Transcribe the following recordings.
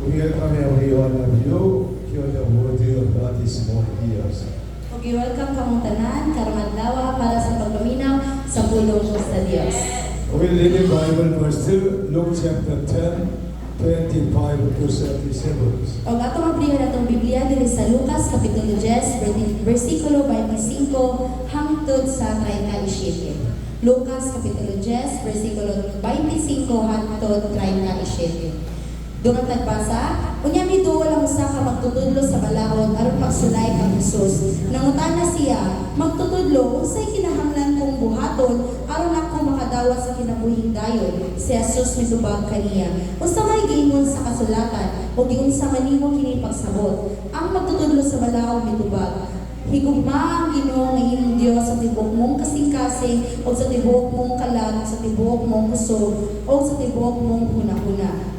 We welcome every one of you. Hear the word of God this morning. Welcome kamong tanan karong adlaw para sa pagpaminaw sa pulong sa Dios. We read the Bible verse 2, Luke chapter 10, 25 to 37. Og atong abrihan atong Biblia diri sa Lucas kapitulo 10 bersikulo 25 hangtod sa 37. Lucas kapitulo 10 bersikulo 25 hangtod 37. Dungan nagbasa, unya miduol ang usa ka magtutudlo sa balahon aron magsulay kang Hesus. Nangutana siya, magtutudlo unsay kinahanglan kong buhaton aron ako makadawat sa kinabuhing dayon. Si Hesus mitubag kaniya, unsa may giingon sa kasulatan o giunsa man nimo kini pagsabot? Ang magtutudlo sa balahon mitubag, higugma ang Ginoo nga imong Dios sa tibok mong kasing-kasing o sa tibok mong kalag, sa tibok mong kusog o sa tibok mong hunahuna.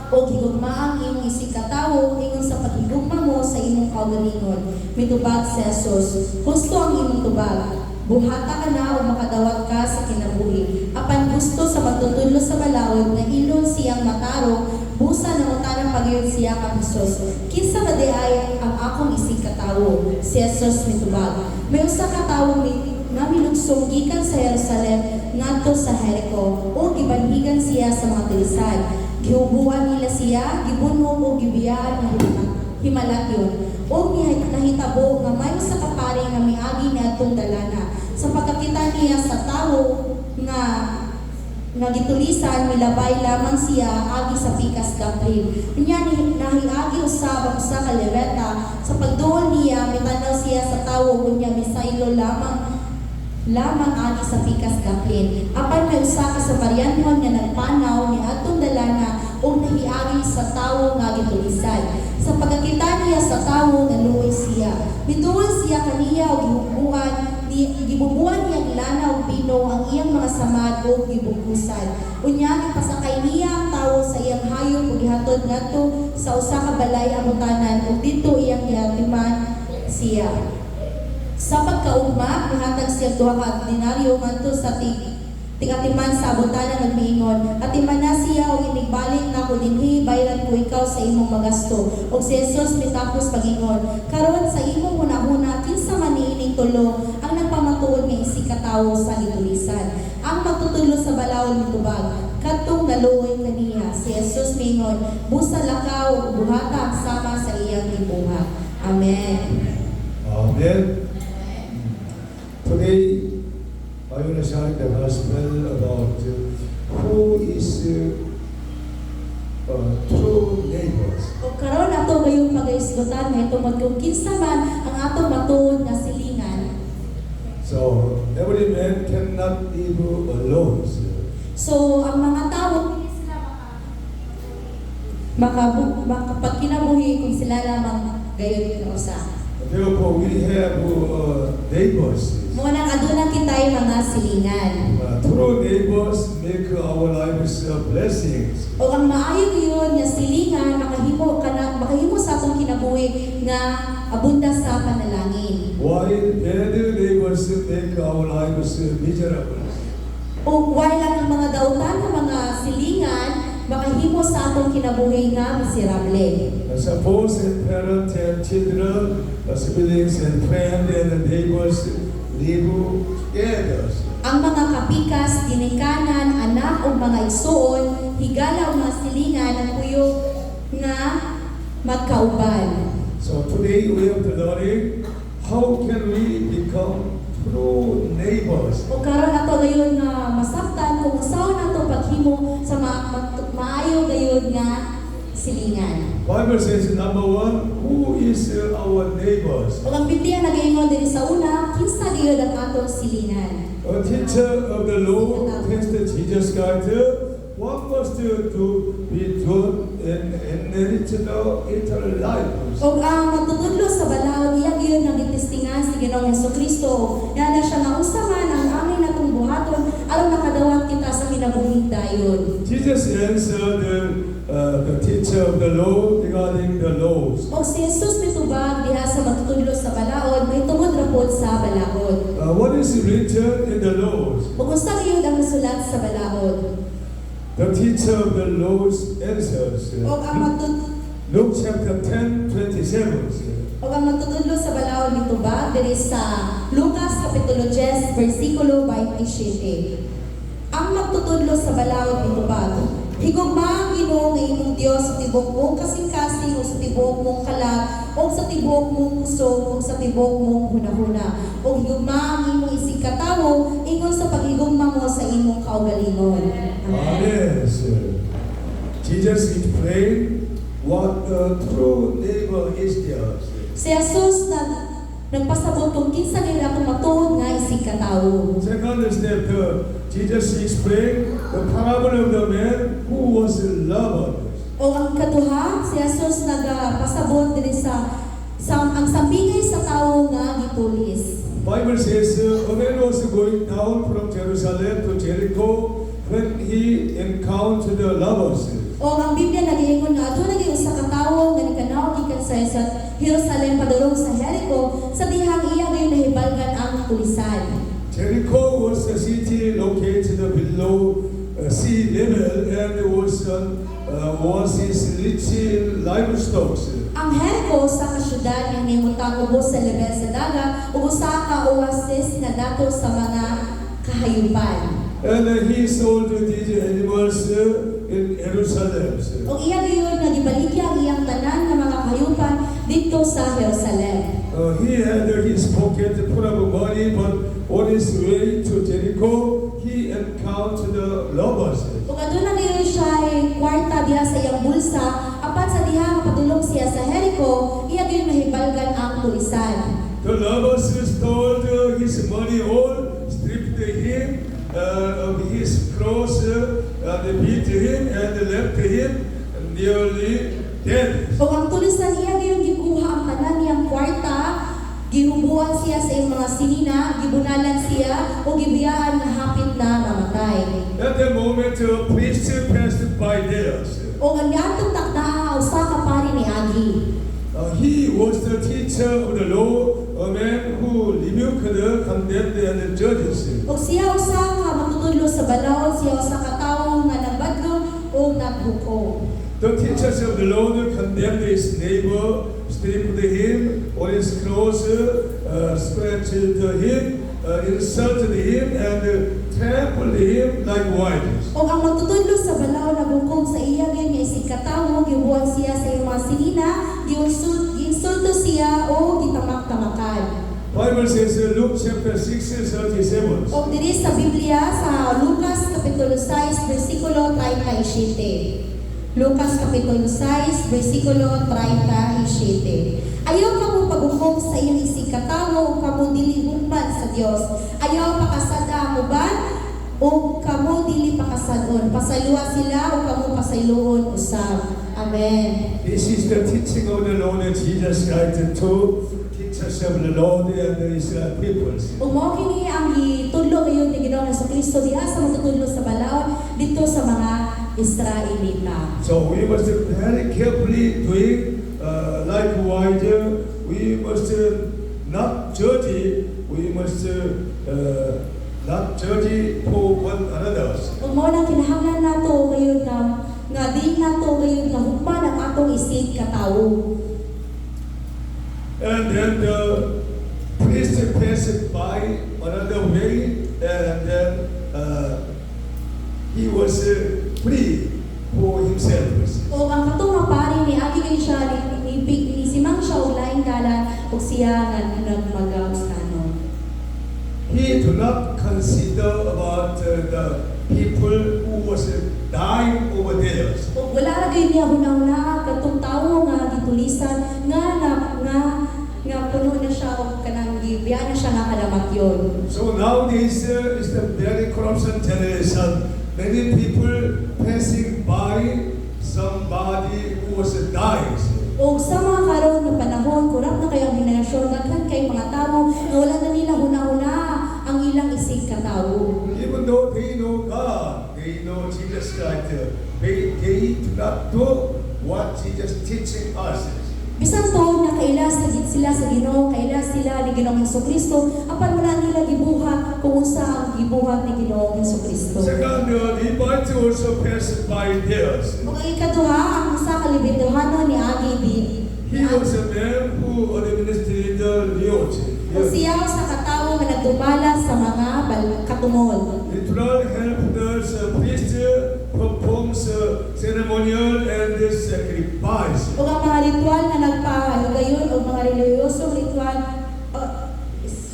O higugma ang imong isig katawo ingon sa paghigugma mo sa imong kaugalingon. Mitubag si Jesus, gusto ang imong tubag. Buhata ka na o makadawat ka sa kinabuhi. Apan gusto sa magtutudlo sa balawod na ilon siyang matarong, busa na utanang pagayod siya kang Jesus. Kinsa ba di ay ang akong isig katawo? Si Jesus mitubag. May usa ka tawo nga milugsong gikan sa Jerusalem ngadto sa Jericho o gibanhigan siya sa mga tulisan. Gihubuan nila siya, gibunog o gibiyaan nga himalatyon. O nahitabo nga may sa kapari nga miagi niya atong dalana. Sa pagkakita niya sa tao nga gitulisan, milabay lamang siya agi sa pikas gaprin. Unya nahiagi usab ang usa ka leweta. Sa pagduol niya, mitanaw siya sa tawo, unya misaylo lamang agi sa pikas gaprin. Apan may usa ka sa baryanhon nga nagpanaw ni atong dalana o nahiagi sa tawo nga gitulisan. Sa pagkakita niya sa tawo, naluoy siya. Bituon siya kaniya o gibubuan niya lana o pino ang iyang mga samad o gibukusan. Unya ipasakay niya ang tawo sa iyang hayop o gihatod ngadto sa usa ka balay amutanan o dito iyang gihatiman siya. Sa pagkaugma, ihatag siya duha ka denaryo ngadto sa tigatiman sa abutanan nagmiingon, atiman na siya o inigbalik na ko dinhi, bayaran ko ikaw sa imong magasto. O si Jesus mitapos pagingon, karon sa imong hunahuna, kinsa man niining tulo ang nagpamatuod nga isig katawo sa gitulisan. Ang magtutudlo sa balawon mitubag, kadtong naluoy kaniya. Si Jesus mingon, busa lakaw buhata sama sa iyang gibuhat. Amen. Amen. Today, I want to share the gospel about who is true neighbors. O karon ato gayong pagaisgutan nga tungod kung kinsa man ang atong matuod nga silingan. So, every man cannot live alone. So, ang mga tao hindi sila makapagkinabuhi kung sila lamang gayon yung usa. Therefore, we have neighbors. Muna aduna kitay mga silingan. True neighbors make our lives blessings. O ang maayo yun nga silingan makahimo sa atong kinabuhi nga abunda sa panalangin. While bad neighbors make our lives miserable. O while ang mga dautan ng mga silingan makahimo sa atong kinabuhi nga miserable. Suppose a parent and children, siblings and friends and neighbors live together. Ang mga kapikas, ginikanan, anak o mga igsuon, higala o mga silingan ang kuyog nga magkauban. So today we have to learn how can we become true neighbors. O karon ato gayon nga masabtan kung usaw nato paghimo sa maayo gayon nga silingan. Bible says number one, who is our neighbors? O ang Biblia nagaingon diri sa una, kinsa gyud ang atong silingan? A teacher of the law tested Jesus Christ. What must you do be done and inherit the eternal life? O ang magtutudlo sa balawon iya gyud nga gitistingan si Ginoong Hesukristo. Yana siya nga usa man ang amin natong buhaton aron nakadawat kita sa kinabuhing dayon. Jesus answered the teacher of the law regarding the laws. O si Jesus mitubag diha sa magtutudlo sa balawon may tungod ra pod sa balawon. What is written in the laws? Ug unsa gyud ang nasulat sa balawon? The teacher of the Lord's answers. O ang Luke chapter 10:27. O ang magtutudlo sa balaod nito ba diri sa Lucas kapitulo 10 bersikulo 27. Ang magtutudlo sa balaod nito ba higugma ang Ginoo nga imong Dios sa tibok mong kasing-kasing o sa tibok mong kalag o sa tibok mong kusog o sa tibok mong hunahuna o higugma ang imong isig katawo ingon sa paghigugma mo sa imong kaugalingon. Amen. Jesus explained what the true neighbor is there. Si Jesus nagpasabot kung kinsa gyud atong matuod nga isig katawo. Second step, Jesus explained the parable of the man who was a lover. O ang kaduha, si Jesus nagpasabot diri sa ang sambingay sa tawo nga gitulis. Bible says a man was going down from Jerusalem to Jericho when he encountered the lovers. O ang Biblia nag-iingon nga ato naging usa ka tawo nga nikanaw gikan sa Jerusalem padulong sa Jericho sa dihang iya gayon nahibalgan ang tulisan. Jericho was a city located below sea level and was its rich in livestock. Ang Jericho sa kasyudad nga himutang ubos sa level sa dagat ug usa ka oasis nga dato sa mga kahayupan. And he sold these animals in Jerusalem. O iya gayon nga gibaligya ang iyang tanan nga mga kahayupan dito sa Jerusalem. He had his pocket full of money, but on his way to Jericho, he encountered the robbers. Ug aduna gayon siya kwarta diha sa iyang bulsa apat sa diha nga padulong siya sa Jericho, iya gayon mahibalgan ang tulisan. The robbers stole his money all, stripped him of his clothes, they beat him and left him nearly dead. Ug ang tulisan iya gayon gikuha ang tanan niyang kwarta, gihubuan siya sa iyang mga sinina, gibunalan siya o gibiyaan nga hapit na mamatay. At the moment, a priest passed by there. O ang yatong takda usa ka pari ni Agi. He was the teacher of the law, a man who rebuked, condemned, and judges. O siya usa ka matutudlo sa balaod, siya usa ka tawo nga nagbadlo o naghukom. The teachers of the law condemned his neighbor, stripped him on his clothes, scratched him, insulted him, and trampled him like whites. O ang magtutudlo sa balaod naghukom sa iya gyud nga isig katawo, gibuhat siya sa iyang mga sinina, giinsulto siya o gitamak-tamakan. Bible says Luke chapter 6:37. O diri sa Biblia sa Lucas kapitulo 6 bersikulo 37. Lucas kapitulo 6 bersikulo 37. Ayaw ka mo paghukom sa iyong isig katawo o kamo dili hukman sa Dios. Ayaw pakasada mo ba o kamo dili pakasadon. Pasaluwa sila o kamo pasayloon usab. Amen. This is the teaching of the Lord Jesus Christ to teachers of the Lord and the Israel peoples. Ug mao kini ang gitudlo ngayon ni Ginoong Jesucristo diha sa matutudlo sa balaod dito sa mga Israelita. So we must very carefully doing likewise. We must not judge. We must not judge for one another. Ug mao nang kinahanglan nato ngayon nga di nato ngayon nga hukman ang atong isig katawo. And then the priest passed by another way, and then he was free for himself. O ang katong nga pari ni agi kay siya ni simang siya og laing dalan ug siya nga nagmagaustano. He did not consider about the people who was dying over there. Ug wala ra gyud niya hunahuna katong tawo nga gitulisan nga puno na siya og kanang gibiya na siya nga kalamatyon. So nowadays is the very corruption generation. Many people passing by somebody who was dying. O sa mga karon nga panahon, kurang na kayo ang henerasyon, daghan kay mga tao nga wala na nila huna-huna ang ilang isig katawo. Even though they know God, they know Jesus Christ, they do not do what Jesus teaching us. Bisan to na kaila sila sa Ginoo, kaila sila ni Ginoong Hesukristo, apan wala nila gibuhat kung unsa ang gibuhat ni Ginoong Hesukristo. Second, Levite also passed by theirs. Ug ang ikaduha, ang usa ka libintuhanon ni Agi He was a man who administered the loyalty. ug siya sa katawo nga nagdumala sa mga katungod. Literal helped the priest performs ceremonial and sacrifice. Ug ang mga ritual nga nagpahalugayon o mga reliyosong ritual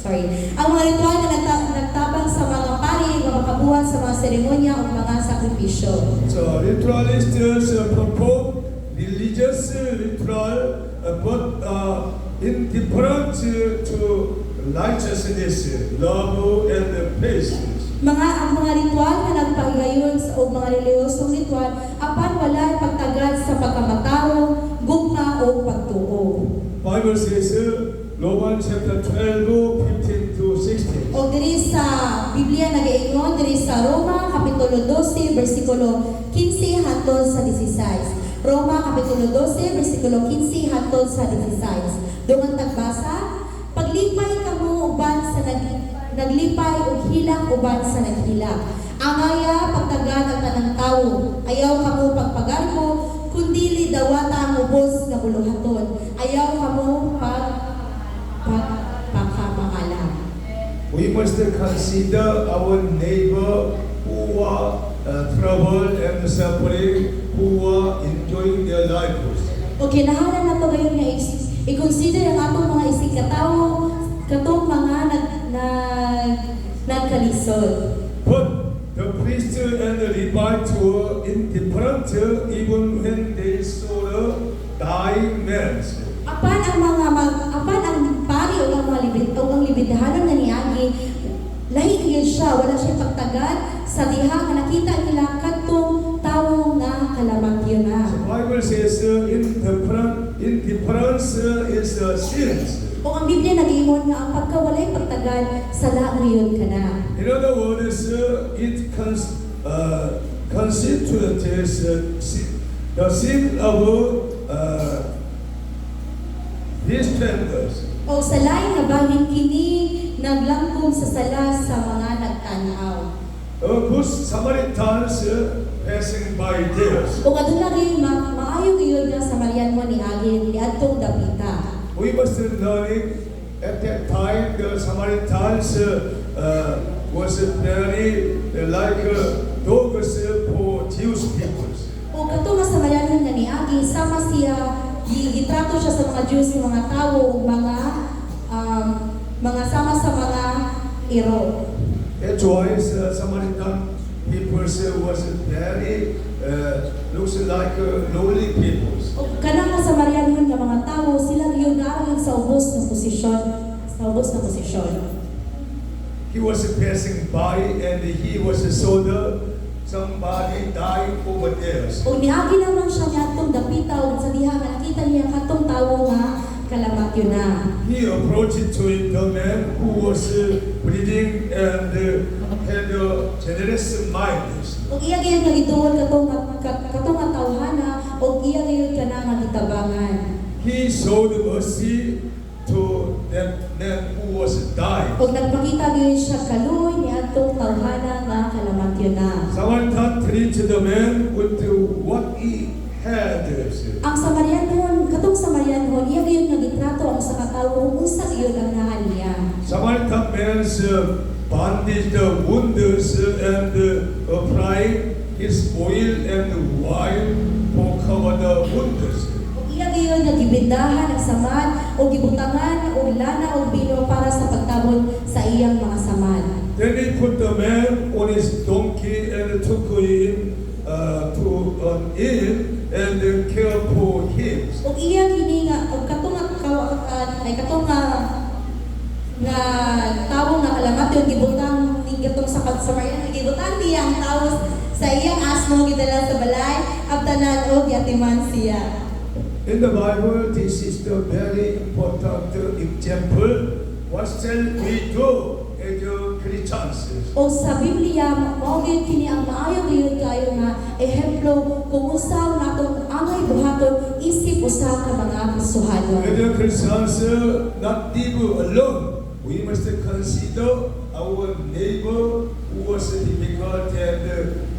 ang mga ritual na nagtabang sa mga pari nga makabuhat sa mga seremonya o mga sakripisyo. So ritualists perform religious ritual but indifferent to righteousness, love and patience. Ang mga ritual na nagpahigayon o mga reliyosong ritual apan wala pagtagad sa pagkamataro, gugma o pagtuo. Bible says Romans chapter 12, 15 to 16. O diri sa Biblia nagaingon diri sa Roma kapitulo 12 bersikulo 15 hangtod sa 16. Roma kapitulo 12 bersikulo 15 hangtod sa 16. Dungan tagbasa, paglipay kamo uban sa naglipay ug hilak uban sa naghilak. Angaya pagtagad ang tanang tawo, ayaw kamo pagpagarbo, kundili dawata ang ubos nga buluhaton. Ayaw kamo pagpapakalam. We must consider our neighbor who are trouble and suffering, who are enjoying their lives. O kinahanglan nato gayon nga i-consider ang atong mga isikatawo katong mga nagkalisod. But the priest and the Levite were indifferent even when they saw the dying man. Apan ang pari o ang mga libintahanan nga niagi, lahi gyud siya, wala siya pagtagad sa diha nga nakita nila kadtong tawo nga kalamatyon na. The Bible says indifference is sin. O ang Biblia nag-iingon nga ang pagkawalay pagtagad sa laon ka na. In other words, it constitutes the sin of his tenders. O sa lain nga bahin kini naglangkom sa sala sa mga nagtanaw. Good Samaritans passing by theirs. O aduna gyud maayo gyud nga sa Mariano ni Agi ni adtong dapita. We must learn at that time the Samaritans was very like dogs for Jewish people. O katong nga sa Mariano nga ni Agi, sama siya gitrato siya sa mga Jews ng mga tao mga sama sa mga iro. That's why Samaritan people was very looks like lowly people. O kanang nga sa Mariano nga mga tao, sila gyud naarang sa ubos na posisyon. He was passing by and he was saw somebody dying over there. O niagi naman siya niadtong dapita o sa diha nga nakita niya katong tawo nga kalamatyon na. He approached to the man who was bleeding and had a generous mind. O iya gyud nga gituon katong nga tawhana o iya gyud kana nga gitabangan. He showed mercy to that man who was dying. O nagpakita gyud siya kaluoy ni atong tawhana nga kalamatyon na. Samaritan treated the man with what he had. Ang Samarianon, katong Samarianon, iya gyud nga gitrato ang sa katawo kung unsa gyud ang naa niya. Samaritan man's bandaged the wounds and applied his oil and wine to cover the wounds. O iya gyud nga gibindahan ang samad o gibutangan og lana og bino para sa pagtabon sa iyang mga samad. Then he put the man on his donkey and took him to an inn and care for him. O iya kini nga og katong nga tawo nga kalamatyon gibutang ni katong sa Samaritan gibutang niya ang tawo sa iyang asno gidala sa balay abtanan og yatiman siya. In the Bible, this is the very important example. What shall we do as Christians? O sa Biblia, mao gyud kini ang maayo gyud kayo nga ehemplo kung usaw natong angay buhaton isip isip usa ka mga Kristohano. Whether Christians not live alone, we must consider our neighbor who was difficult and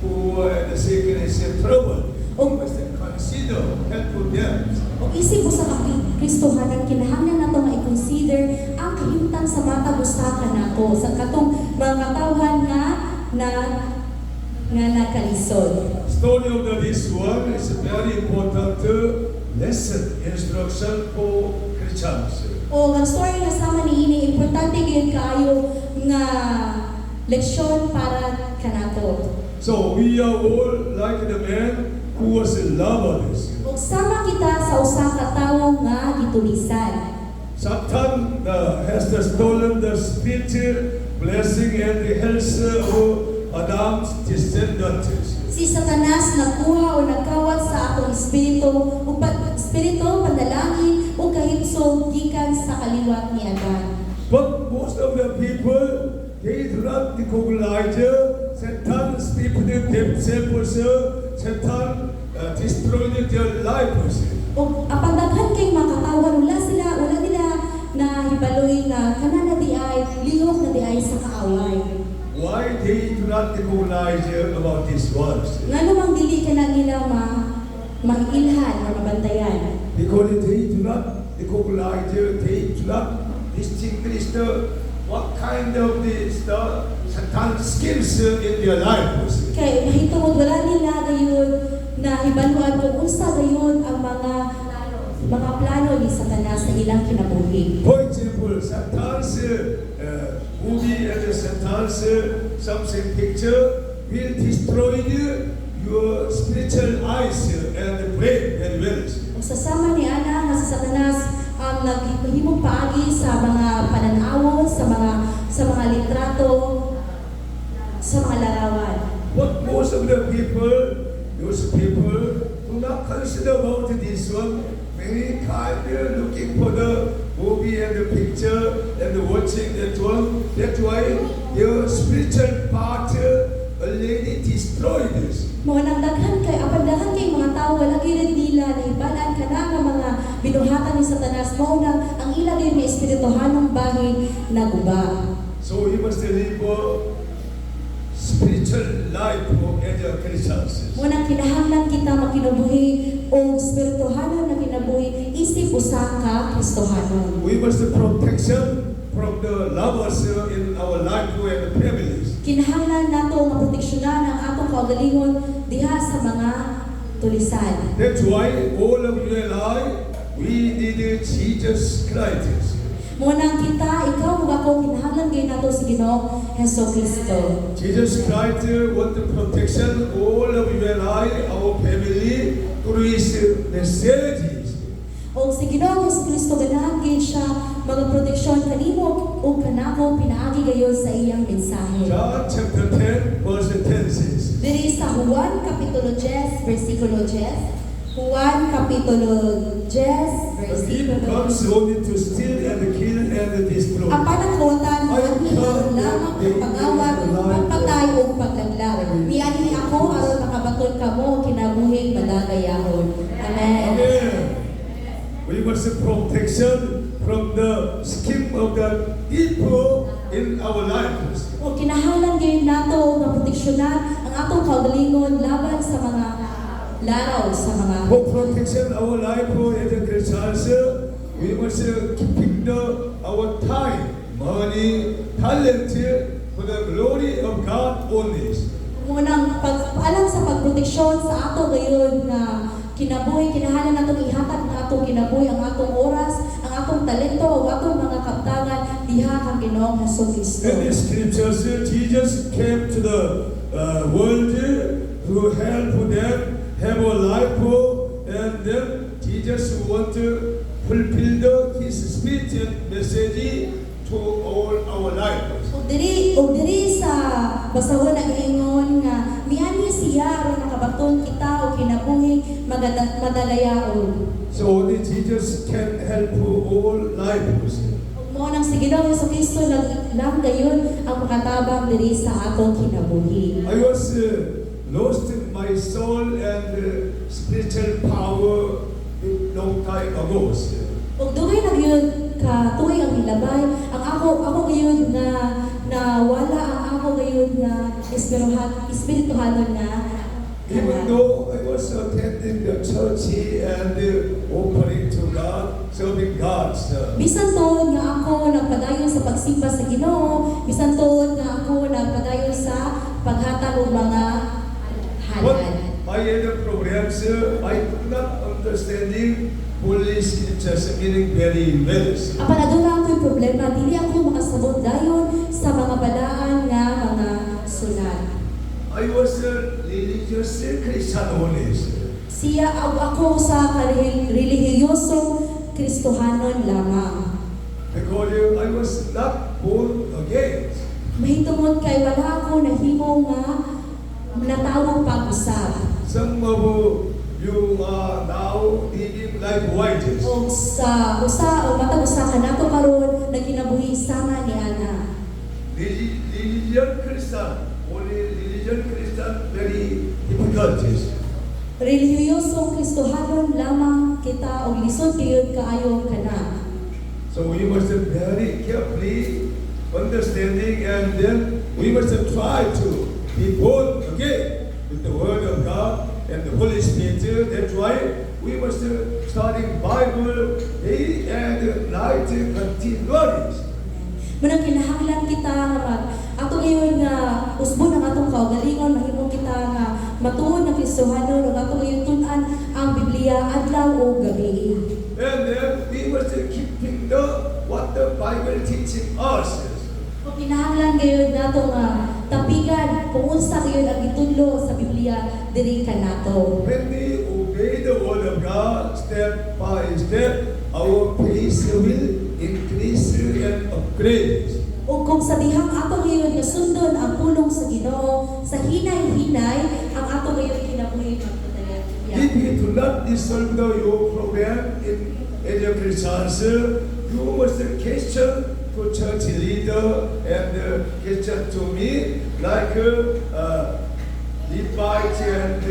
who had sickness and trouble. We must consider help them. O isip usa ka Kristohanan, kinahanglan nato nga i-consider ang kahimtang sa matag usa ka nako sa katong mga katawhan nga nakalisod. Story of this one is a very important lesson, instruction for Christians. O ang story nga sama niini importante gyud kaayo nga leksyon para kanato. So we are all like the man who was in love of this. Ug sama kita sa usa ka tawo nga gitulisan. Satan has stolen the spiritual blessing and the health of Adam's descendants. Si Satanas nakuha o nagkawat sa atong espiritu o panalangin o kahimsog gikan sa kaliwat ni Adan. But most of the people, they do not recognize Satan steeped themselves, Satan destroyed their lives. O apang daghan kay makatawan wala nila na hibaloy nga kana na di ay lihok na di ay sa kaaway. Why they do not recognize about these words? Nga namang dili ka na nila mailhan o mabantayan. Because they do not recognize, they do not distinguish what kind of Satan schemes in their lives. Kay mahitungod wala nila gayon na hibaluan kung unsa gayon ang mga plano ni Satanas sa ilang kinabuhi. For example, Satan's movie and Satan's something picture will destroy your spiritual eyes and brain very well. Sa sama ni Ana nga si Satanas ang naghimong paagi sa mga pananawon, sa mga litrato, sa mga larawan. But most of the people, those people do not consider about this one. Many kind looking for the movie and the picture and watching that one. That's why your spiritual part already destroyed this. Mga nagdaghan kay apandahan kay mga tao wala gyud nila nahibalan kana nga mga binuhatan ni Satanas mao nang ang ila gyud nga espirituhanong bahin naguba. So we must live spiritual life as a Christians. Muna kinahanglan kita makinubuhi o espirituhanon na kinabuhi isip usa ka Kristohanon. We must protection from the lovers in our life and families. Kinahanglan nato nga proteksyonan ang atong kaugalingon diha sa mga tulisan. That's why all of you and I, we need Jesus Christ. Muna kita, ikaw ug ako kinahanglan gyud nato si Ginoong Hesukristo. Jesus Christ want the protection all of you and I, our family, through His messages. O si Ginoong Hesukristo ganahan gyud siya magaproteksyon kanimo o kanako pinaagi gayon sa iyang mensahe. John chapter 10 verse 10 says, Diri sa Juan kapitulo 10 versikulo 10. Juan kapitulo 10 "The thief versikulo comes only to steal and kill and destroy. Apan ang kawatan ang hilaw lamang ang pangawat, pagpatay o paglaglag. Niani ni ako aron makabaton kamo kinabuhing madagayahon. Amen. Amen. We must protection from the scheme of the evil in our lives. O kinahanglan gyud nato nga proteksyonan ang atong kaugalingon laban sa mga laraw sa mga For protection our life as a Christians, we must keep our time, money, talent for the glory of God only. Munang pagpaalam sa pagproteksyon sa ato gayon na kinabuhi, kinahanglan natong ihatag na atong kinabuhi ang atong oras, ang atong talento o atong mga kaptagan diha kang Ginoong Hesukristo. In the scriptures, Jesus came to the world to help them have a life, and then Jesus want to fulfill His speech and message to all our lives. O diri sa basahon ang ingon nga miani siya aron nakabaton kita o kinabuhi madalayaon. So only Jesus can help all lives. Mo nang si Ginoong Hesukristo lang gayon ang makatabang diri sa atong kinabuhi. I was lost in my soul and spiritual power long time ago. Ug dugay na gyud ka tuig ang ilabay, ang ako gyud na wala ang ako gyud na espirituhanon nga. Even though I was attending the church and offering to God, serving God. Bisan tuod nga ako nagpadayon sa pagsimba sa Ginoo, bisan tuod nga ako nagpadayon sa paghatag og mga But halal. I had a program, I could not understanding Holy Scriptures meaning very well. Apan aduna ako'y problema, dili ako makasabot dayon sa mga balaan nga mga sulat. I was a religious Christian only. Siya ako sa relihiyosong Kristohanon lamang. Because I was not born again. Mahitungod kay wala ako nahimo nga natawag pag-usab. Some of you are now living like whites. O sa matag usa ka nato karon nagkinabuhi sama ni ana. Religion Christian, only religion Christian very difficult. Relihiyosong Kristohanon lamang kita og lisod kayod kaayo kana. So we must very carefully understanding, and then we must try to be born again with the Word of God and the Holy Spirit. That's why we must study Bible day and night continually. Munang kinahanglan kita nga ato ngayon nga usbon ang atong kaugalingon, mahimo kita nga matuon nga Kristohanon ug ato ngayon tun-an ang Biblia adlaw o gabi. And then we must keeping what the Bible teaching us. Kung kinahanglan gayud nato nga tapigan kung unsa gayud ang gitudlo sa Biblia diri kanato. When we obey the Word of God step by step, our faith will increase and upgrade. O kung sa dihang ato ngayon nga sundon ang pulong sa Ginoo, sa hinay-hinay ang ato ngayon kinabuhi magpadayon. If you do not dissolve your program in your Christians, you must question to church leader and question to me like Levite and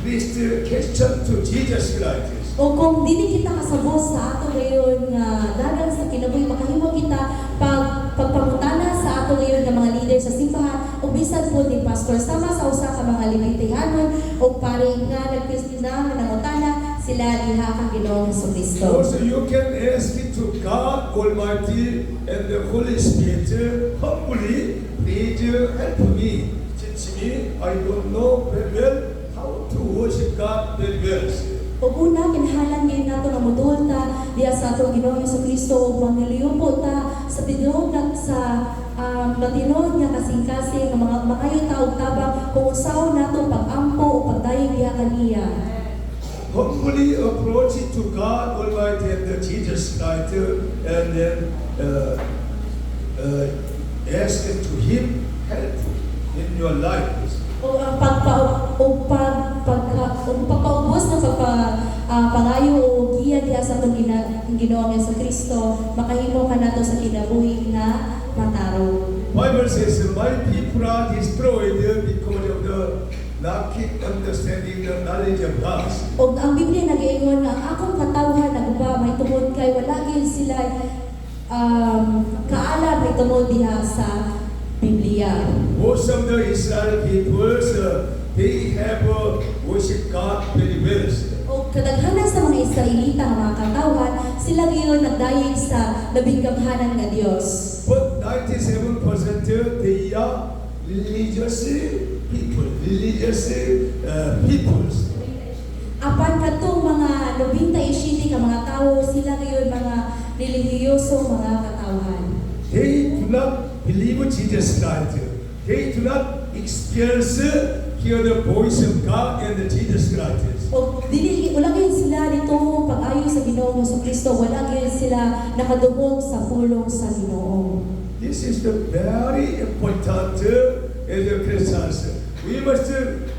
priest question to Jesus Christ. O kung dili kita kasabot sa ato ngayon nga dagan sa kinabuhi, makahimo kita pagpangutana sa ato ngayon nga mga leader sa simbahan o bisan po ni pastor sama sa usa ka mga Levitihanon o pare nga nagkristina nga nangutana sila diha kang Ginoong Jesucristo. Also, you can ask it to God Almighty and the Holy Spirit humbly, please help me, teach me. I don't know very well how to worship God very well. O una, kinahanglan ngayon nato nga modul ta diya sa atong Ginoong Jesucristo o mangliliupo ta sa tinuod na sa matinuod nga kasing-kasing nga mga maayo ta og tabang kung usaw nato pag-ampo o pagdayon diha kaniya. Humbly approach it to God Almighty and the Jesus Christ, and then ask it to Him help in your life. O ang pagpaubos ng pangayo o giya diha sa atong Ginoong Jesucristo, makahimo ka nato sa kinabuhi nga matarong. Bible says, my people are destroyed because of the lacking understanding the knowledge of God. O ang Biblia nag-iingon nga ang akong katawhan naguba may tungod kay wala gyud sila kaalam may tungod diha sa Biblia. Most of the Israel peoples, they have worship God very well. O kadaghanan sa mga Israelita nga mga katawhan, sila gyud nagdayeg sa labing gamhanan nga Dios. But 97% they are religious people, peoples. Apan kadtong mga 97 ka mga tawo, sila gyud mga relihiyosong mga katawhan. They do not believe Jesus Christ. They do not experience hear the voice of God and the Jesus Christ. O dili wala gyud sila dito pag-ayo sa Ginoong Jesucristo, wala gyud sila nakadungog sa pulong sa Ginoo. This is the very important as a Christians. We must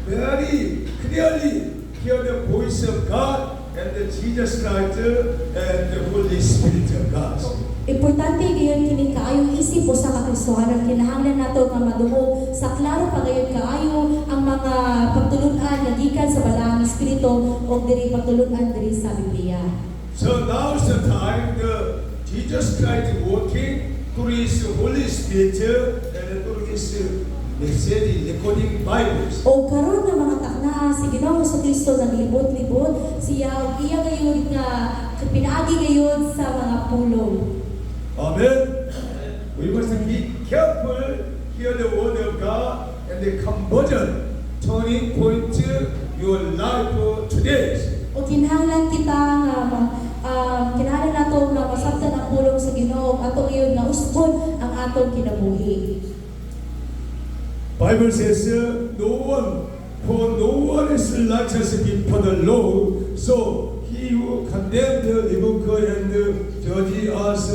very clearly hear the voice of God and the Jesus Christ and the Holy Spirit of God. Importante gayon kini kaayo isip sa kakristohanon, kinahanglan nato nga madungog sa klaro pagayon kaayo ang mga pagtulun-an nga gikan sa balaang espiritu Espiritu o diri pagtulunan diri sa Biblia. So now is the time the Jesus Christ working through His Holy Spirit and through His message recording Bibles. O karon nga mga takna si Ginoong Kristo naglibot-libot siya og iya gayud nga pinaagi gayud sa mga pulong. Amen. We must be careful, hear the word of God and the conversion, turning point your life today. O kinahanglan kita nga kinahanglan nato nga masabtan ang pulong sa Ginoo ato iyon nga usbon ang atong kinabuhi. Bible says, for no one is righteous before the Lord, so he who condemned the revoker and judge us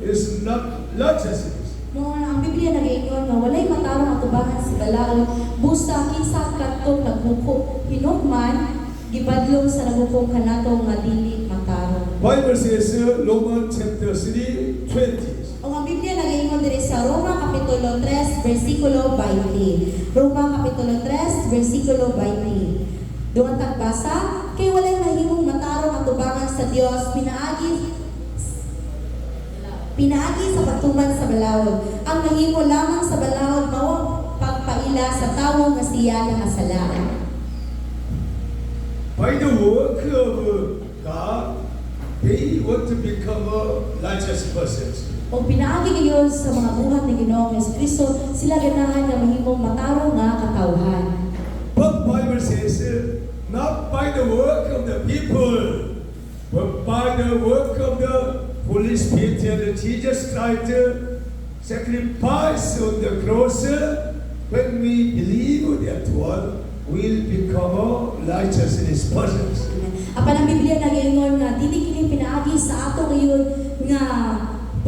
is not righteous. Mo ang Biblia nag-ingon nga walay matarong atubangan sa balaod, busa kinsa kadtong naghukom hinugman gibadlong sa naghukom kanato nga dili matarong. Bible says, Romans chapter 3:20. O ang Biblia nag-ingon diri sa Roma kapitulo 3 bersikulo 20. Roma kapitulo 3 bersikulo 20. Duang tagbasa, kay walay mahimong matarong atubangan sa Dios pinaagi sa pagtuman sa balaod. Ang mahimo lamang sa balaod mao pagpaila sa tawo nga siya nakasala. By the work of God, they want to become a righteous persons. O pinaagi kayo sa mga buhat ni Ginoong Jesucristo, sila ganahan nga mahimong matarong nga katawhan. But Bible says, not by the work of the people, but by the work of the Holy Spirit and Jesus Christ sacrifice on the cross. When we believe that one, will become a righteousness persons. Apan ang Biblia nag-ingon nga dili kini pinaagi sa ato ngayon nga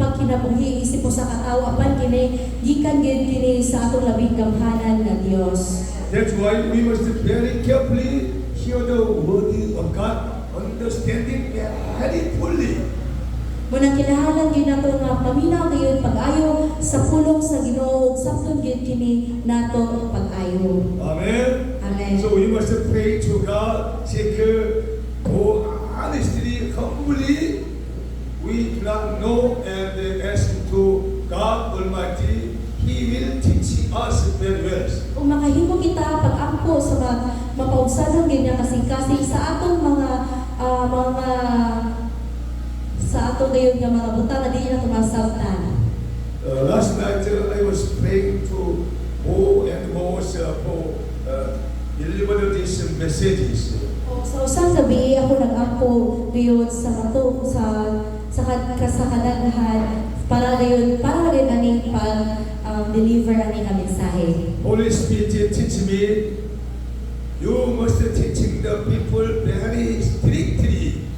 pagkinabuhi isip mo sa katawa apan kini gikan gid kini sa atong labing gamhanan nga Dios. That's why we must very carefully hear the word of God, understanding very fully. Munang kinahanglan gid nato nga paminaw kayo pag-ayo sa pulong sa Ginoo ug sabton gid kini nato pag-ayo. Amen. Amen. So we must pray to God, seek honestly, humbly. We do not know and ask to God Almighty. He will teach us very well. Kung makahimo kita pag-ampo sa mapaugsanon gid nga kasing-kasing sa atong mga sa atong gayon nga mga butang na di na tumasabtan. Last night I was praying to Bo and Bo's for deliver these messages. O sa usang gabi ako nag-ampo gayon sa mato sa kadaghan para gayon aning deliver aning nga mensahe. Holy Spirit teach me. You must teaching the people very strictly.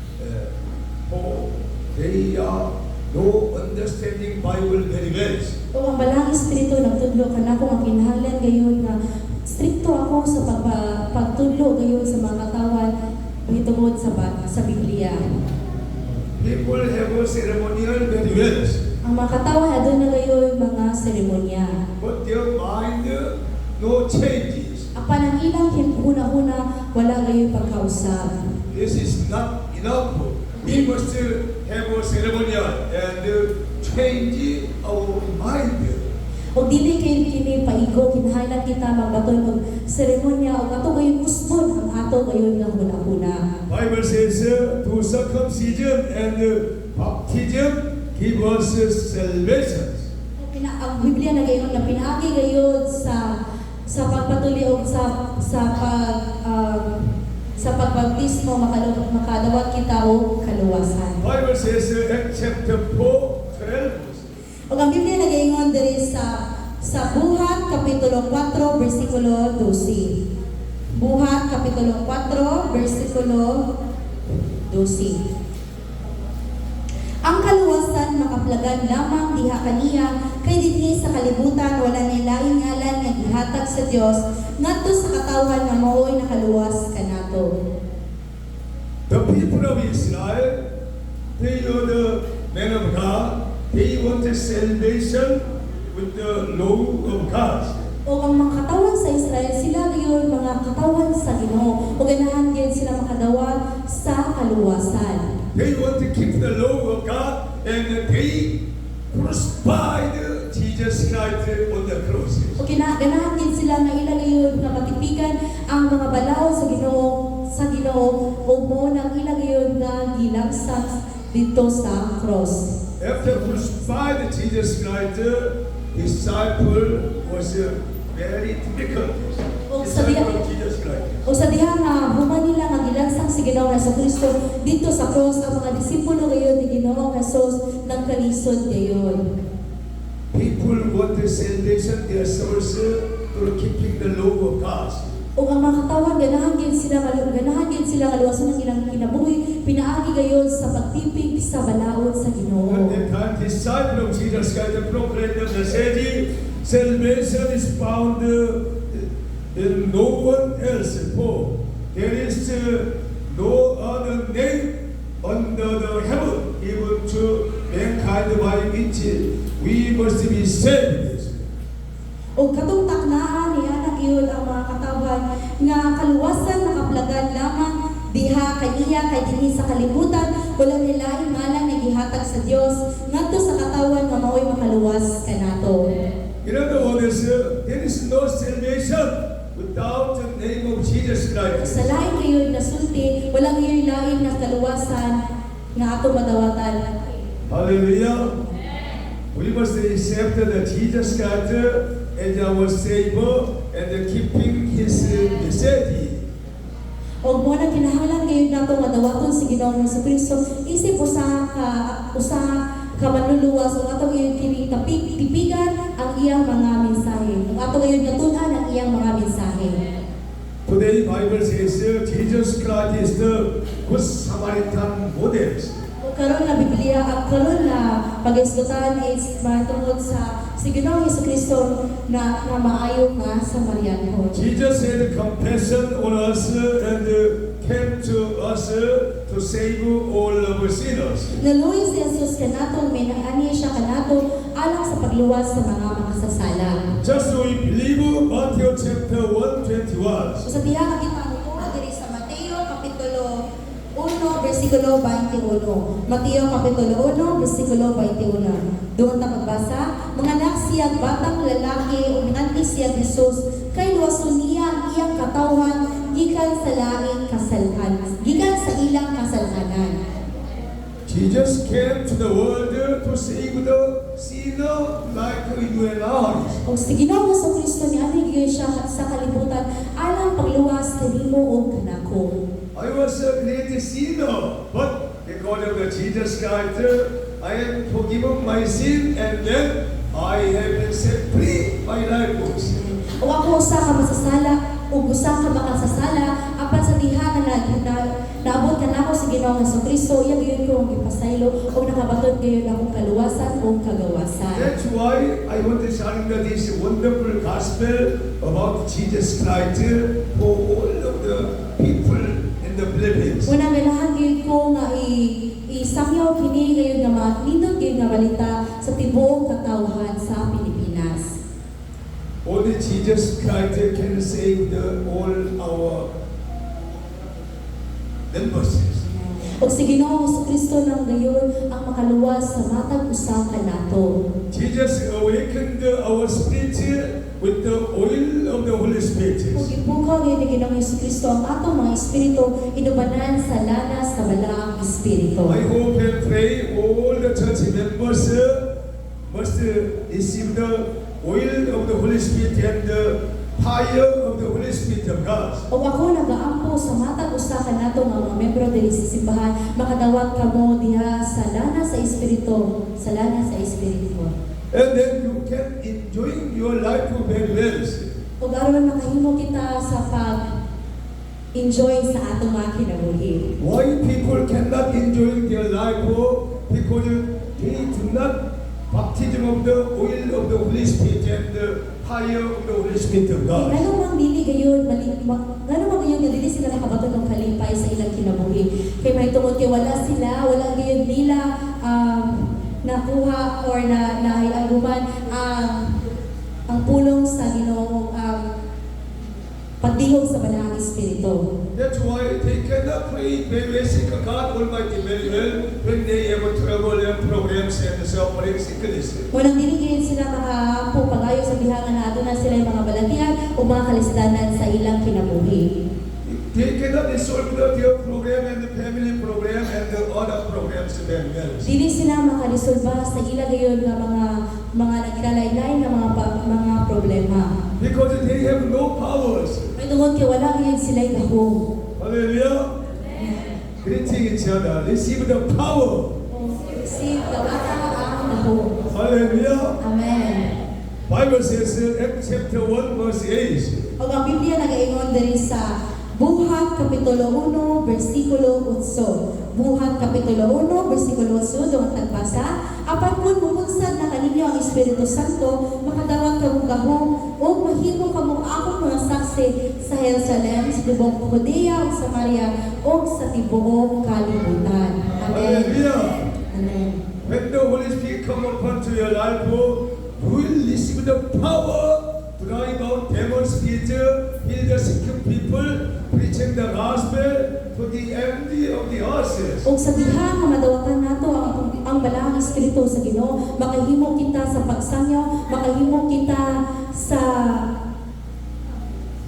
For they are no understanding Bible very well. O ang balang espiritu nagtudlo kanako ang kinahanglan gayon nga strikto ako sa pagtudlo gayon sa mga katawan mahitungod sa Biblia. People have a ceremonial very well, Ang mga katawan adun na gayon mga seremonya. but their mind no changes. Apan ang ilang huna-huna wala gayon pagkausap. This is not enough. We must have a ceremonial and change our mind. O dili kay kini paigo kinahanglan kita magbaton og seremonya o ato gayon usbon ang ato gayon nga huna-huna. Bible says to circumcision and baptism give us salvation. Ang Biblia nagayon nga pinaagi gayon sa pagpatuli og sa pagbaptismo makadawat kita og kaluwasan. Bible says Acts chapter 4:12. Og ang Biblia nagaingon diri sa Buhat kapitulo 4 bersikulo 12. Buhat kapitulo 4 bersikulo 12. Ang kaluwasan makaplagan lamang diha kaniya kay dinhi sa kalibutan wala ni laing ngalan nga gihatag sa Dios ngadto sa katawhan nga maoy nakaluwas kanato. The people of Israel, they are the men of God. They want the salvation with the law of God. O ang mga katawan sa Israel, sila ngayon mga katawan sa Ginoo. O ganahan din sila makadawat sa kaluwasan. They want to keep the law of God, and they crucified Jesus Christ on the cross. O ganahan din sila nga ilagayon nga matipikan ang mga balaod sa Ginoo o mo nang ilagayon nga gilangsang dito sa cross. After crucified Jesus Christ, his disciple was very difficult. Disciple of Jesus Christ. O sa diha nga human nila nga gilangsang si Ginoong Jesucristo dito sa cross, ang mga disipulo gayon ni Ginoong Jesus nagkalisod gayon. People want the salvation their souls through keeping the law of God. O ang mga katawan ganahan gid sila kaluwasan ng ilang kinabuhi pinaagi gayon sa pagtipig sa balaod sa Ginoo. At the time disciple of Jesus Christ proclaimed the message, salvation is found in no one else, for there is no other name under the heaven given to mankind by which we must be saved. O katong taknaan niya nagyud ang mga katawan nga kaluwasan nakaplagan lamang diha kaniya kay dinhi sa kalibutan wala nilaing ngalan nga gihatag sa Dios ngadto sa katawan nga mao'y makaluwas kanato. In other words, there is no salvation without the name of Jesus Christ. Sa lain kayo nasulti, walang iyo'y lain na kaluwasan nga ato madawatan. Hallelujah. We must accept that Jesus Christ as our Savior and keeping His message. O mo na kinahanglan kayo nato madawaton si Ginoong Jesucristo isip usa ka manluluwas o ato gayon kini tipigan ang iyang mga mensahe. Ang ato gayon natun-an ang iyang mga mensahe. Today Bible says Jesus Christ is the Good Samaritan model. O karon na Biblia ang karon na pag-isgutan is matungod sa si Ginoong Jesucristo na maayo nga Samariano. Jesus had compassion on us and came to us to save all our sinners. Naluoy si Jesus kanato, may naani siya kanato alang sa pagluwas sa mga makasasala. Just so we believe Matthew chapter 1:21. So sa diha kita ang diri sa Mateo kapitulo 1 bersikulo 21. Mateo kapitulo 1 bersikulo 21. Doon ta magbasa, mga anak siyang batang lalaki o nganti siyang Jesus kay luwason niya ang iyang katawan gikan sa laing kasalanan, gikan sa ilang kasalanan. Jesus came to the world to save the sinner like you and I. O si Ginoong Jesucristo ni ani gyud siya sa kalibutan alang pagluwas kanimo ug kanako. I was a great sinner, but because of the Jesus Christ, I am forgiven my sin, and then I have been set free by life. O ako usa ka masasala ug usa ka makasasala apan sa diha na naabot kanako si Ginoong Jesucristo iya gyud ko ang gipasaylo ug nakabaton gyud akong kaluwasan ug kagawasan. That's why I want to share this wonderful gospel about Jesus Christ for all of the people in the Philippines. Una ganahan gyud ko nga isakyaw kini gayud nga manindot gyud nga balita sa tibuok katawhan sa Pilipinas. Only Jesus Christ can save all our members. O si Ginoong Jesucristo nang gayon ang makaluwas sa matag usa kanato. Jesus awakened our spirit with the oil of the Holy Spirit. Ug ibukaw gyud ni Ginoong Jesucristo ang atong mga espiritu inubanan sa lanas sa balaang espiritu. I hope and pray all the church members must receive the oil of the Holy Spirit and the fire of the Holy Spirit of God. O ako nagaampo sa matag usa kanato nga mga membro diri sa simbahan makadawat kamo diha sa lanas sa espiritu, sa lanas sa espiritu. And then you can enjoy your life very well. O aron makahimo kita sa pag-enjoy sa atong mga kinabuhi. Why people cannot enjoy their life? Because they do not baptism of the oil of the Holy Spirit and the fire of the Holy Spirit of God. Ngano mang dili gayon ngano mang gayon nga dili sila nakabaton ng kalipay sa ilang kinabuhi. Kay may tungod kay wala gayon nila nakuha or nahilaguman ang pulong sa Ginoo pagdihog sa Balaang Espiritu. That's why they cannot pray basic God Almighty very well when they have trouble and problems and suffering sickness. Walang dinigin sila makaampo pag-ayo sa bihangan na ato na sila yung mga balatian o mga kalisdanan sa ilang kinabuhi. They cannot resolve their program and the family program and the other programs very well. Dili sila makaresolba sa ila gayon nga mga nagkalain-lain nga mga problema. Because they have no powers. Ay tungod kay wala gayon sila gahom. Hallelujah. Greeting each other. Receive the power. Si gawata ang gahom. Hallelujah. Amen. Bible says Acts chapter 1 verse 8. O ang Biblia nag-ingon diri sa Buhat Kapitulo 1, versikulo 8. Buhat Kapitulo 1, versikulo 8, doon tagbasa. Apan kung mumunsad na kaninyo ang Espiritu Santo, makadawat kamo gahom o mahimo kamo akong mga saksi sa Jerusalem, sa tibok Judea ug Samaria ug sa tibuok kalibutan. Amen. Hallelujah. Amen. When the Holy Spirit come upon to your life, you will receive the power to drive out demons, heal the sick people, preaching the gospel to the end of the earth. Ug sa diha nga madawatan nato ang Balaang Espiritu sa Ginoo, makahimo kita sa pagsangyaw, makahimo kita sa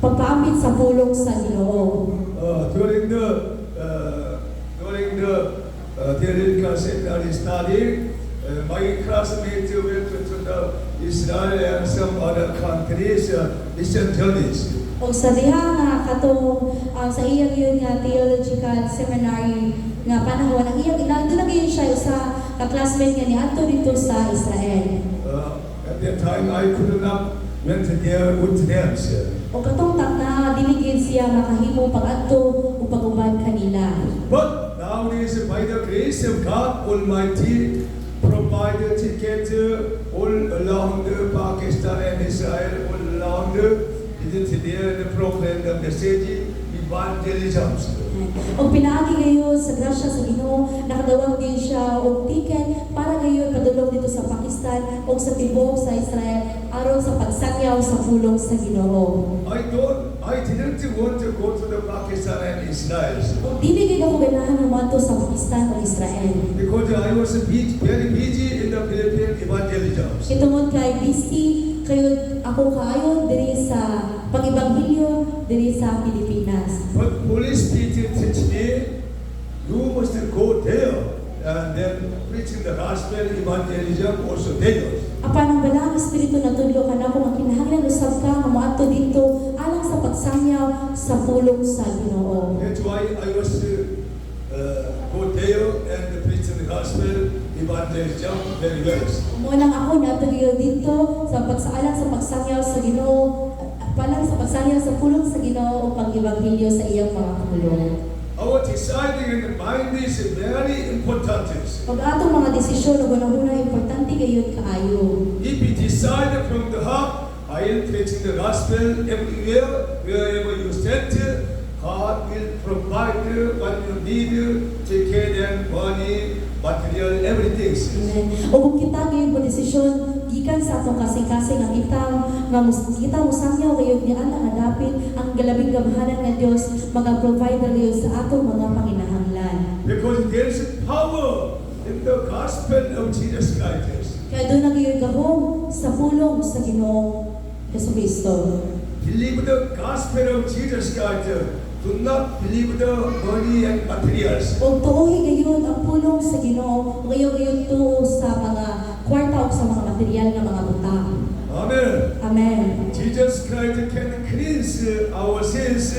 pagpaambit sa pulong sa Ginoo. During the theoretical seminary study, my classmates went to the Israel and some other countries, mission journeys. O sa diha nga katong sa iyang yun nga theological seminary nga panahon ang iyang doon nagyon siya sa ka-classmate nga niadto dito sa Israel. At that time, I could not went there with them. O katong na diligid siya makahimo pag-adto o pag-uban kanila. But nowadays, by the grace of God Almighty, provide a ticket all around Pakistan and Israel, all around the proclaim the message, evangelism. O pinaagi gayon sa grasya sa Ginoo, nakadawat din siya og ticket para gayon padulong dito sa Pakistan o sa tibok sa Israel aron sa pagsakyaw sa pulong sa Ginoo. I didn't want to go to the Pakistan and Israel O dili gid ako ganahan nga moadto sa Pakistan o Israel. because I was very busy in the Philippine evangelism. Kitungod kay busy kayo ako kaayo diri sa pag-ebanghelyo diri sa Pilipinas. But Holy Spirit teach me, you must go there and then preaching the gospel, evangelism also there. Apan ang Balaang Espiritu natudlo kanako nga kinahanglan usab ka nga moadto dito alang sa pagsangyaw sa pulong sa Ginoo. That's why I was go there and preaching the gospel, evangelism very well. Munang ako natuloy dito sa pagsaalang sa pagsangyaw sa Ginoo, palang sa pagsangyaw sa pulong sa Ginoo o pag-ebanghelyo sa iyang mga pulong. Our deciding in the mind is very important. Pag atong mga desisyon o gunahuna importante gayud kaayo. If we decide from the heart, I am preaching the gospel everywhere, wherever you stand, God will provide what you need, ticket and money, material, everything. Amen. O kung kita gayud mo desisyon gikan sa atong kasing-kasing ang kita musangyaw gayud ni ana nga dapit ang galabing gamhanan nga Dios mag-provide gayud sa atong mga panginahanglan. Because there is power in the gospel of Jesus Christ. Kaya doon na gayud gahom sa pulong sa Ginoo Jesucristo. Believe the gospel of Jesus Christ. Do not believe the money and materials. O tuohi gayud ang pulong sa Ginoo, gayud tuo sa mga kwarta o sa mga material na mga butang. Amen. Amen. Jesus Christ can cleanse our sins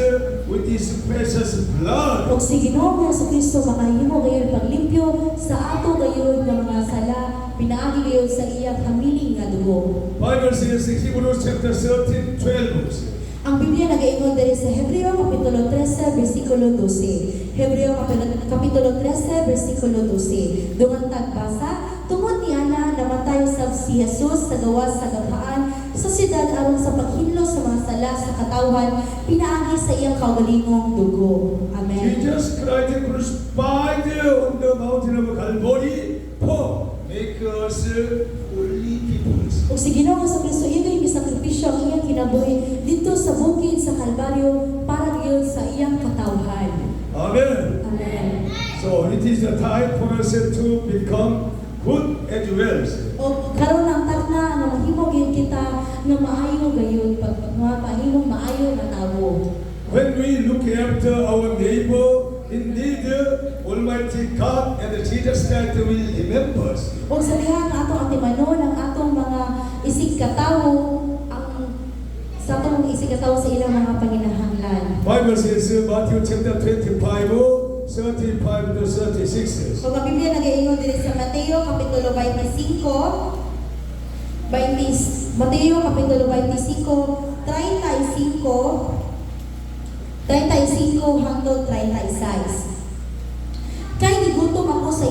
with His precious blood. O si Ginoo Jesucristo makahimo gayud paglimpyo sa ato gayud nga mga sala, pinaagi gayud sa iyang hamiling nga dugo. Bible says in Hebrews chapter 13:12. Ang Biblia nag-iingon diri sa Hebreo Kapitulo 13, versikulo 12. Hebreo Kapitulo 13, versikulo 12. Dungan tagbasa, tungod niya na namatay usab si Jesus sa gawas sa gaphaan sa siyudad aron sa paghinlo sa mga sala sa katawhan, pinaagi sa iyang kaugalingong dugo. Amen. Jesus Christ crucified on the mountain of Calvary for make us holy people. Ug si Ginoo sa Kristo iya kay gisakripisyo ang iyang kinabuhi dito sa bukid sa Kalbaryo para gyud sa iyang katawhan. Amen. Amen. So it is the time for us to become good as well. O karon ang tagna nga mahimo gyud kita nga maayo gayud pag mahimong maayo nga tawo. When we look after our neighbor, indeed Almighty God and Jesus Christ will remember us. O sa diha nga atong atimanon ang atong mga isig katawo ang sa atong isig katawo sa ilang mga panginahanglan. Bible says Matthew chapter 25, 35 to 36. Kung ang Biblia nag-iingon din sa Mateo Kapitulo 25, Mateo Kapitulo 25, 35 hangtod 36. Kay gigutom ako sa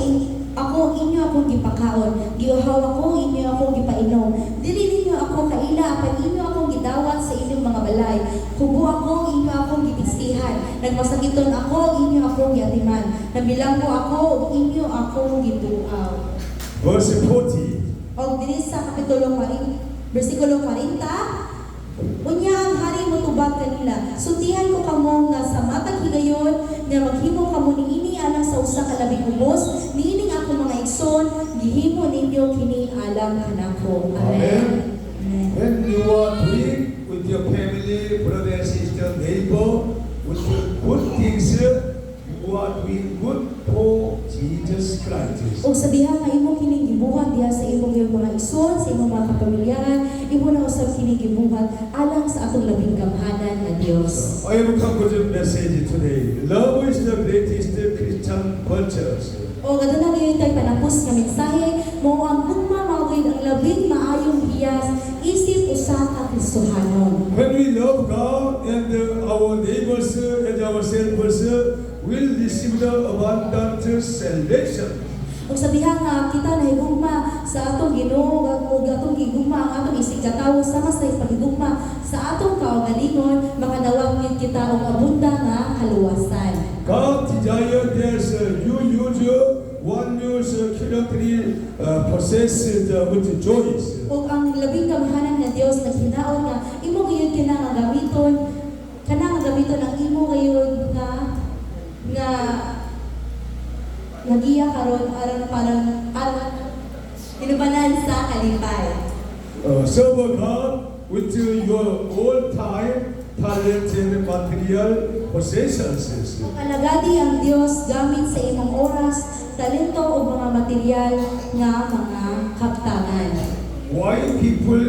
ako inyo akong gipakaon, giuhaw ako inyo akong gipainom. Dili ninyo ako kaila apan inyo akong gidawat sa inyong mga balay. Kubo ako inyo akong gipistihan. Nagmasakiton ako inyo akong giatiman. Nabilanggo ako inyo akong gituaw. Verse 40. O dili sa kapitulo 40, bersikulo 40, unya ang hari mo tubag kanila. Sutihan ko kamo nga sa matag higayon nga maghimo kamo niini alang sa usa ka labing ubos niining ako mga igsoon gihimo ninyo kini alang kanako. Amen. Amen. When you are doing with your family, brother and sister, neighbor, with the good things, you are doing good for Jesus Christ. O sa diha nga imo kini gibuhat diha sa imong mga igsoon, sa imong mga kapamilyahan, imo na usab kini gibuhat alang sa atong labing gamhanan nga Dios. I have come with a message today. Love is the greatest Christian culture. O gadana ngayon tayo panapos nga mensahe, mo ang gugma mawid ang labing maayong hiyas isip usa ka Kristohanon. When we love God and our neighbors and ourselves, will receive the abundant salvation. Ug sabihan nga kita nahigugma sa atong Ginoo ug atong gigugma ang atong isig katawo sama sa paghigugma sa atong kaugalingon makadawat gid kita og abunda nga kaluwasan. God desire that you use one use currently possessed with joys. Ug ang labing gamhanan nga Dios naghinaon nga imo gayud kinang gamiton ang imo gayud nga nagiya karon aron parang inubanan sa kalipay. Serve God with your all time, talent and material possessions. Kung alagadi ang Dios gamit sa imong oras, talento o mga material nga mga kaptangan. Why people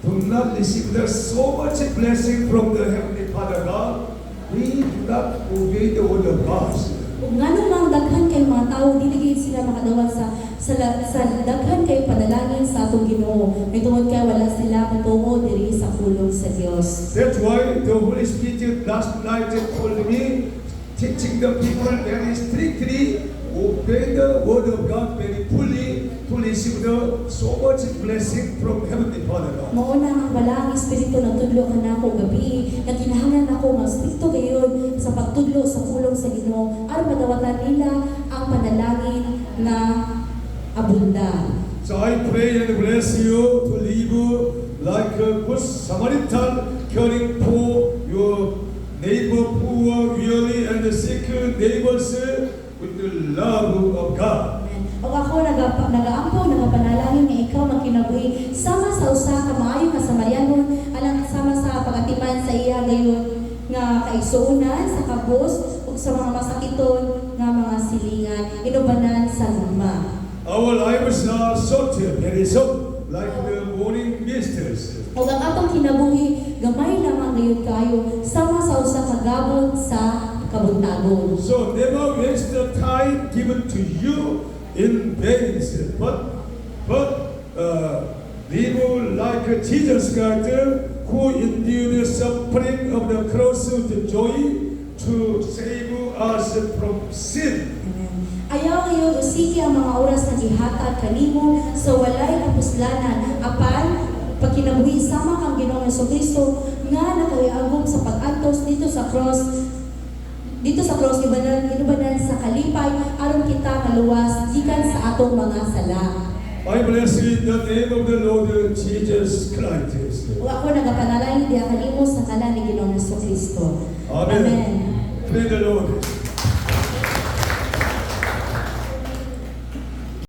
do not receive so much blessing from the Heavenly Father God? We do not obey the word of God. Kung nga namang daghan kay mga tao, dili sila makadawat sa daghan kay panalangin sa atong Ginoo. May tungod kay wala sila mutungo diri sa pulong sa Dios. That's why the Holy Spirit last night told me, teaching the people very strictly, obey the word of God very fully to receive so much blessing from Heavenly Father God. Mauna ang balang Espiritu nagtudlo ka na ako gabi, na kinahanglan ako nga strikto gayon sa pagtudlo sa pulong sa Ginoo aron madawatan nila ang panalangin na abunda. So I pray and bless you to live like a good Samaritan, caring for your neighbor poor, weary and sick neighbors with the love of God. O ako nagaampo, nagapanalangin nga ikaw magkinabuhi sama sa usa ka maayo nga Samarianon alang sama sa pagatiman sa iya gayon nga kaigsuonan sa kabos ug sa mga masakiton nga mga silingan inubanan sa luma. Our lives are short, very short, like the morning misters. O ang atong kinabuhi gamay lamang gayon kayo sama sa usa ka gabon sa kabuntagon. So never waste the time given to you in vain, but live like Jesus Christ, who endured the suffering of the cross with joy to save us from sin. Ayaw ngayon usigi ang mga oras na gihatag kanimo sa walay kapuslanan apan pagkinabuhi sama kang Ginoong Jesucristo nga nakahiagom sa pag-antos dito sa cross inubanan sa kalipay aron kita maluwas gikan sa atong mga sala. I bless you in the name of the Lord Jesus Christ. O ako nagapanalangin diha kanimo sa ngalan ni Ginoong Kristo. Amen. Amen. Praise the Lord.